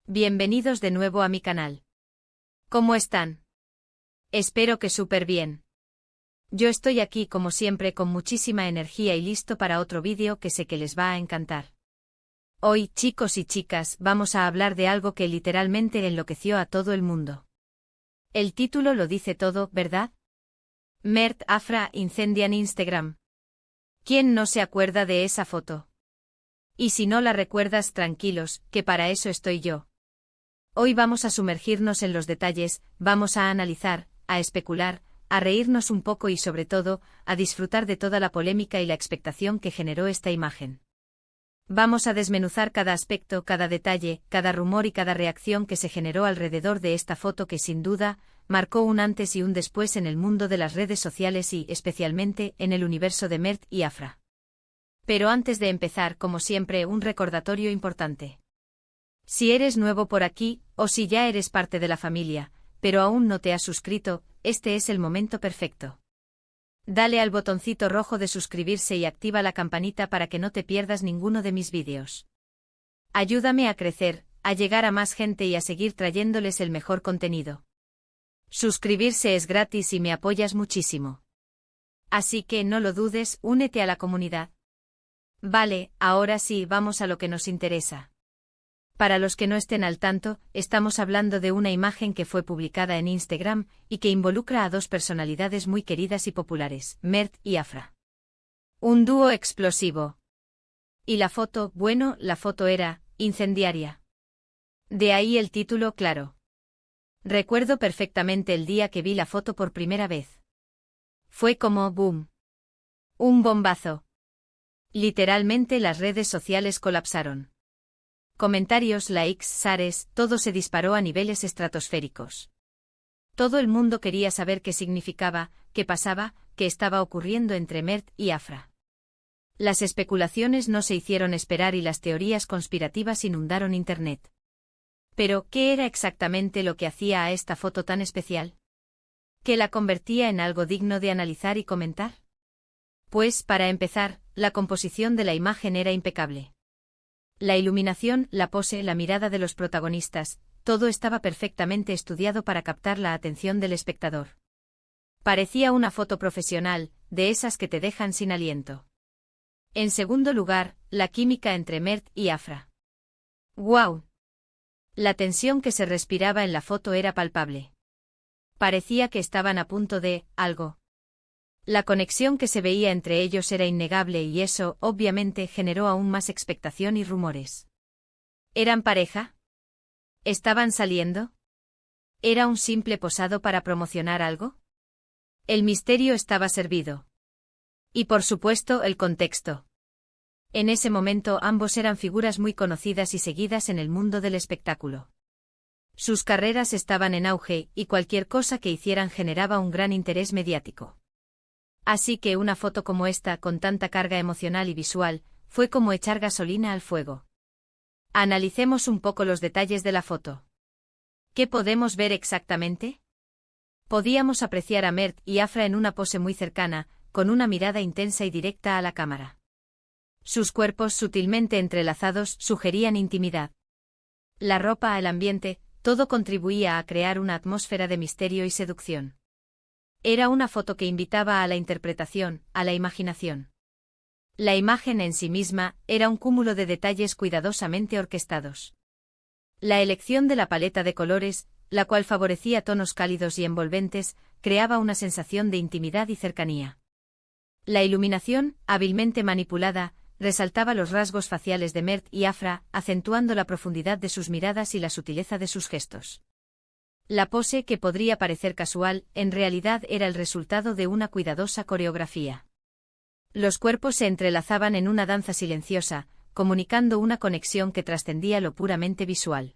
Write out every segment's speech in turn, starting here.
Bienvenidos de nuevo a mi canal. ¿Cómo están? Espero que súper bien. Yo estoy aquí como siempre con muchísima energía y listo para otro vídeo que sé que les va a encantar. Hoy, chicos y chicas, vamos a hablar de algo que literalmente enloqueció a todo el mundo. El título lo dice todo, ¿verdad? Mert Afra incendian Instagram. ¿Quién no se acuerda de esa foto? Y si no la recuerdas, tranquilos, que para eso estoy yo. Hoy vamos a sumergirnos en los detalles, vamos a analizar, a especular, a reírnos un poco y sobre todo, a disfrutar de toda la polémica y la expectación que generó esta imagen. Vamos a desmenuzar cada aspecto, cada detalle, cada rumor y cada reacción que se generó alrededor de esta foto que sin duda, marcó un antes y un después en el mundo de las redes sociales y, especialmente, en el universo de Mert y Afra. Pero antes de empezar, como siempre, un recordatorio importante. Si eres nuevo por aquí, o si ya eres parte de la familia, pero aún no te has suscrito, este es el momento perfecto. Dale al botoncito rojo de suscribirse y activa la campanita para que no te pierdas ninguno de mis vídeos. Ayúdame a crecer, a llegar a más gente y a seguir trayéndoles el mejor contenido. Suscribirse es gratis y me apoyas muchísimo. Así que no lo dudes, únete a la comunidad. Vale, ahora sí, vamos a lo que nos interesa. Para los que no estén al tanto, estamos hablando de una imagen que fue publicada en Instagram y que involucra a dos personalidades muy queridas y populares, Mert y Afra. Un dúo explosivo. Y la foto, bueno, la foto era incendiaria. De ahí el título, claro. Recuerdo perfectamente el día que vi la foto por primera vez. Fue como boom. Un bombazo. Literalmente las redes sociales colapsaron. Comentarios, likes, shares, todo se disparó a niveles estratosféricos. Todo el mundo quería saber qué significaba, qué pasaba, qué estaba ocurriendo entre Mert y Afra. Las especulaciones no se hicieron esperar y las teorías conspirativas inundaron Internet. Pero, ¿qué era exactamente lo que hacía a esta foto tan especial? ¿Qué la convertía en algo digno de analizar y comentar? Pues, para empezar, la composición de la imagen era impecable. La iluminación, la pose, la mirada de los protagonistas, todo estaba perfectamente estudiado para captar la atención del espectador. Parecía una foto profesional, de esas que te dejan sin aliento. En segundo lugar, la química entre Mert y Afra. ¡Guau! La tensión que se respiraba en la foto era palpable. Parecía que estaban a punto de algo. La conexión que se veía entre ellos era innegable y eso, obviamente, generó aún más expectación y rumores. ¿Eran pareja? ¿Estaban saliendo? ¿Era un simple posado para promocionar algo? El misterio estaba servido. Y por supuesto, el contexto. En ese momento ambos eran figuras muy conocidas y seguidas en el mundo del espectáculo. Sus carreras estaban en auge y cualquier cosa que hicieran generaba un gran interés mediático. Así que una foto como esta, con tanta carga emocional y visual, fue como echar gasolina al fuego. Analicemos un poco los detalles de la foto. ¿Qué podemos ver exactamente? Podíamos apreciar a Mert y Afra en una pose muy cercana, con una mirada intensa y directa a la cámara. Sus cuerpos sutilmente entrelazados sugerían intimidad. La ropa, el ambiente, todo contribuía a crear una atmósfera de misterio y seducción. Era una foto que invitaba a la interpretación, a la imaginación. La imagen en sí misma era un cúmulo de detalles cuidadosamente orquestados. La elección de la paleta de colores, la cual favorecía tonos cálidos y envolventes, creaba una sensación de intimidad y cercanía. La iluminación, hábilmente manipulada, resaltaba los rasgos faciales de Mert y Afra, acentuando la profundidad de sus miradas y la sutileza de sus gestos. La pose, que podría parecer casual, en realidad era el resultado de una cuidadosa coreografía. Los cuerpos se entrelazaban en una danza silenciosa, comunicando una conexión que trascendía lo puramente visual.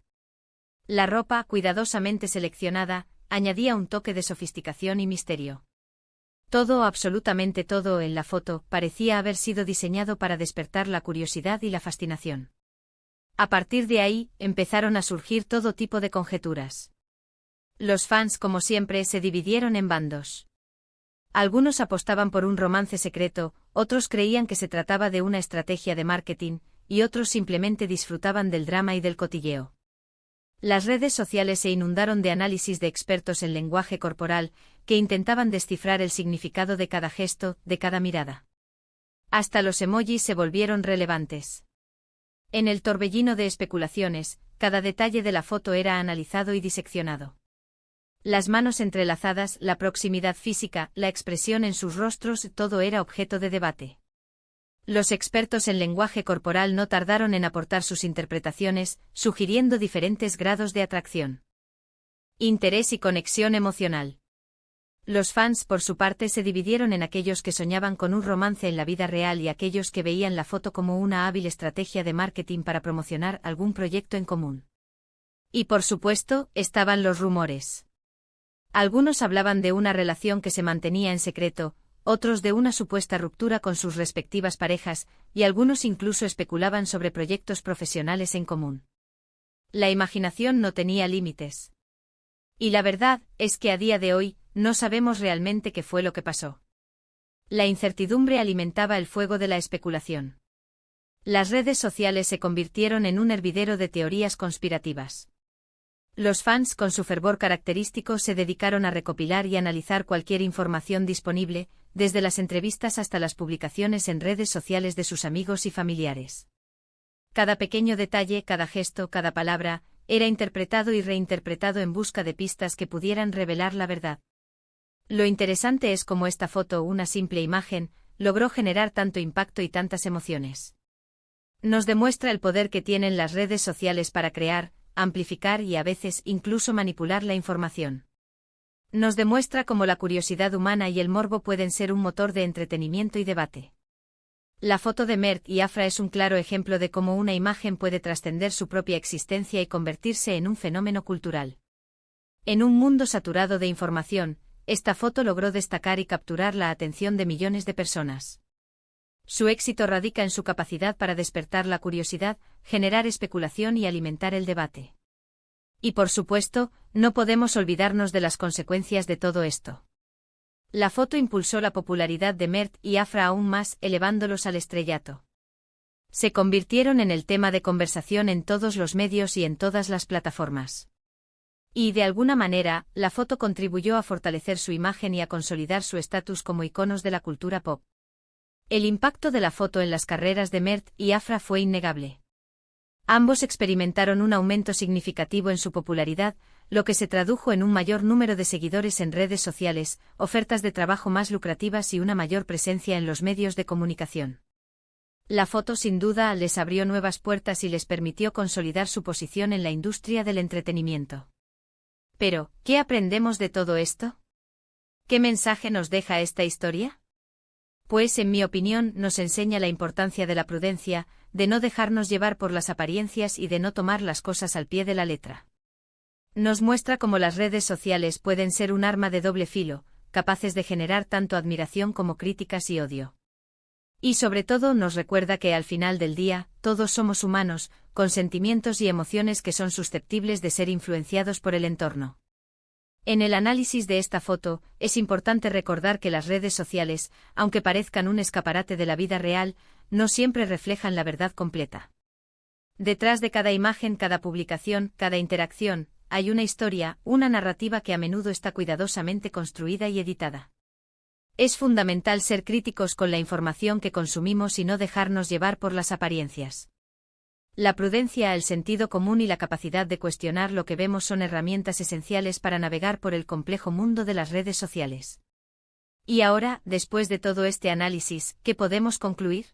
La ropa, cuidadosamente seleccionada, añadía un toque de sofisticación y misterio. Todo, absolutamente todo en la foto, parecía haber sido diseñado para despertar la curiosidad y la fascinación. A partir de ahí, empezaron a surgir todo tipo de conjeturas. Los fans, como siempre, se dividieron en bandos. Algunos apostaban por un romance secreto, otros creían que se trataba de una estrategia de marketing, y otros simplemente disfrutaban del drama y del cotilleo. Las redes sociales se inundaron de análisis de expertos en lenguaje corporal, que intentaban descifrar el significado de cada gesto, de cada mirada. Hasta los emojis se volvieron relevantes. En el torbellino de especulaciones, cada detalle de la foto era analizado y diseccionado. Las manos entrelazadas, la proximidad física, la expresión en sus rostros, todo era objeto de debate. Los expertos en lenguaje corporal no tardaron en aportar sus interpretaciones, sugiriendo diferentes grados de atracción, interés y conexión emocional. Los fans, por su parte, se dividieron en aquellos que soñaban con un romance en la vida real y aquellos que veían la foto como una hábil estrategia de marketing para promocionar algún proyecto en común. Y por supuesto, estaban los rumores. Algunos hablaban de una relación que se mantenía en secreto, otros de una supuesta ruptura con sus respectivas parejas, y algunos incluso especulaban sobre proyectos profesionales en común. La imaginación no tenía límites. Y la verdad es que a día de hoy, no sabemos realmente qué fue lo que pasó. La incertidumbre alimentaba el fuego de la especulación. Las redes sociales se convirtieron en un hervidero de teorías conspirativas. Los fans, con su fervor característico, se dedicaron a recopilar y analizar cualquier información disponible, desde las entrevistas hasta las publicaciones en redes sociales de sus amigos y familiares. Cada pequeño detalle, cada gesto, cada palabra, era interpretado y reinterpretado en busca de pistas que pudieran revelar la verdad. Lo interesante es cómo esta foto, una simple imagen, logró generar tanto impacto y tantas emociones. Nos demuestra el poder que tienen las redes sociales para crear, amplificar y a veces incluso manipular la información. Nos demuestra cómo la curiosidad humana y el morbo pueden ser un motor de entretenimiento y debate. La foto de Mert y Afra es un claro ejemplo de cómo una imagen puede trascender su propia existencia y convertirse en un fenómeno cultural. En un mundo saturado de información, esta foto logró destacar y capturar la atención de millones de personas. Su éxito radica en su capacidad para despertar la curiosidad, generar especulación y alimentar el debate. Y por supuesto, no podemos olvidarnos de las consecuencias de todo esto. La foto impulsó la popularidad de Mert y Afra aún más, elevándolos al estrellato. Se convirtieron en el tema de conversación en todos los medios y en todas las plataformas. Y de alguna manera, la foto contribuyó a fortalecer su imagen y a consolidar su estatus como iconos de la cultura pop. El impacto de la foto en las carreras de Mert y Afra fue innegable. Ambos experimentaron un aumento significativo en su popularidad, lo que se tradujo en un mayor número de seguidores en redes sociales, ofertas de trabajo más lucrativas y una mayor presencia en los medios de comunicación. La foto sin duda les abrió nuevas puertas y les permitió consolidar su posición en la industria del entretenimiento. Pero, ¿qué aprendemos de todo esto? ¿Qué mensaje nos deja esta historia? Pues, en mi opinión, nos enseña la importancia de la prudencia, de no dejarnos llevar por las apariencias y de no tomar las cosas al pie de la letra. Nos muestra cómo las redes sociales pueden ser un arma de doble filo, capaces de generar tanto admiración como críticas y odio. Y sobre todo nos recuerda que al final del día, todos somos humanos, con sentimientos y emociones que son susceptibles de ser influenciados por el entorno. En el análisis de esta foto, es importante recordar que las redes sociales, aunque parezcan un escaparate de la vida real, no siempre reflejan la verdad completa. Detrás de cada imagen, cada publicación, cada interacción, hay una historia, una narrativa que a menudo está cuidadosamente construida y editada. Es fundamental ser críticos con la información que consumimos y no dejarnos llevar por las apariencias. La prudencia, el sentido común y la capacidad de cuestionar lo que vemos son herramientas esenciales para navegar por el complejo mundo de las redes sociales. Y ahora, después de todo este análisis, ¿qué podemos concluir?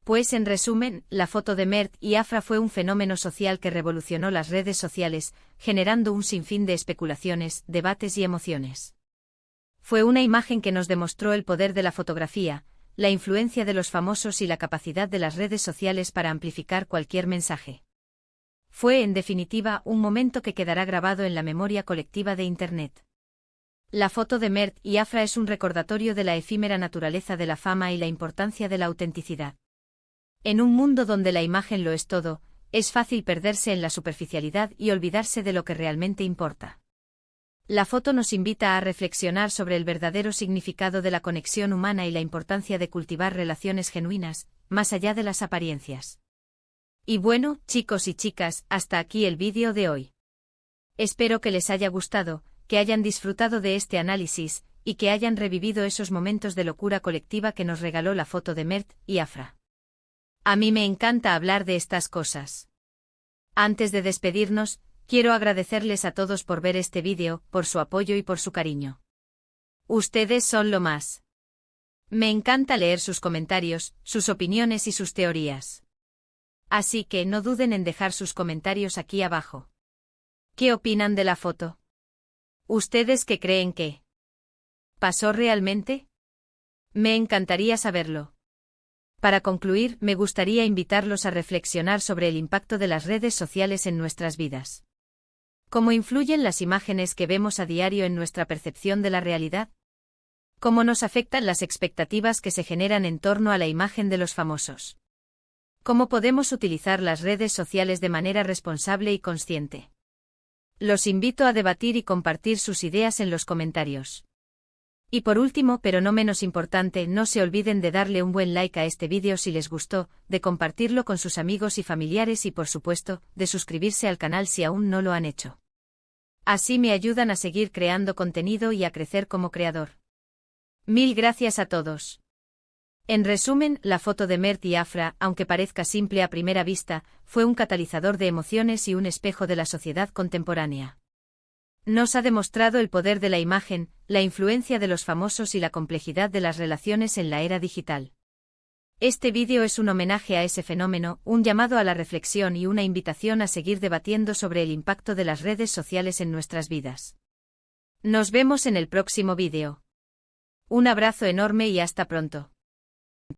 Pues en resumen, la foto de Mert y Afra fue un fenómeno social que revolucionó las redes sociales, generando un sinfín de especulaciones, debates y emociones. Fue una imagen que nos demostró el poder de la fotografía, la influencia de los famosos y la capacidad de las redes sociales para amplificar cualquier mensaje. Fue, en definitiva, un momento que quedará grabado en la memoria colectiva de Internet. La foto de Mert y Afra es un recordatorio de la efímera naturaleza de la fama y la importancia de la autenticidad. En un mundo donde la imagen lo es todo, es fácil perderse en la superficialidad y olvidarse de lo que realmente importa. La foto nos invita a reflexionar sobre el verdadero significado de la conexión humana y la importancia de cultivar relaciones genuinas, más allá de las apariencias. Y bueno, chicos y chicas, hasta aquí el vídeo de hoy. Espero que les haya gustado, que hayan disfrutado de este análisis, y que hayan revivido esos momentos de locura colectiva que nos regaló la foto de Mert y Afra. A mí me encanta hablar de estas cosas. Antes de despedirnos, quiero agradecerles a todos por ver este vídeo, por su apoyo y por su cariño. Ustedes son lo más. Me encanta leer sus comentarios, sus opiniones y sus teorías. Así que no duden en dejar sus comentarios aquí abajo. ¿Qué opinan de la foto? ¿Ustedes qué creen que pasó realmente? Me encantaría saberlo. Para concluir, me gustaría invitarlos a reflexionar sobre el impacto de las redes sociales en nuestras vidas. ¿Cómo influyen las imágenes que vemos a diario en nuestra percepción de la realidad? ¿Cómo nos afectan las expectativas que se generan en torno a la imagen de los famosos? ¿Cómo podemos utilizar las redes sociales de manera responsable y consciente? Los invito a debatir y compartir sus ideas en los comentarios. Y por último, pero no menos importante, no se olviden de darle un buen like a este vídeo si les gustó, de compartirlo con sus amigos y familiares y por supuesto, de suscribirse al canal si aún no lo han hecho. Así me ayudan a seguir creando contenido y a crecer como creador. Mil gracias a todos. En resumen, la foto de Mert y Afra, aunque parezca simple a primera vista, fue un catalizador de emociones y un espejo de la sociedad contemporánea. Nos ha demostrado el poder de la imagen, la influencia de los famosos y la complejidad de las relaciones en la era digital. Este vídeo es un homenaje a ese fenómeno, un llamado a la reflexión y una invitación a seguir debatiendo sobre el impacto de las redes sociales en nuestras vidas. Nos vemos en el próximo vídeo. Un abrazo enorme y hasta pronto.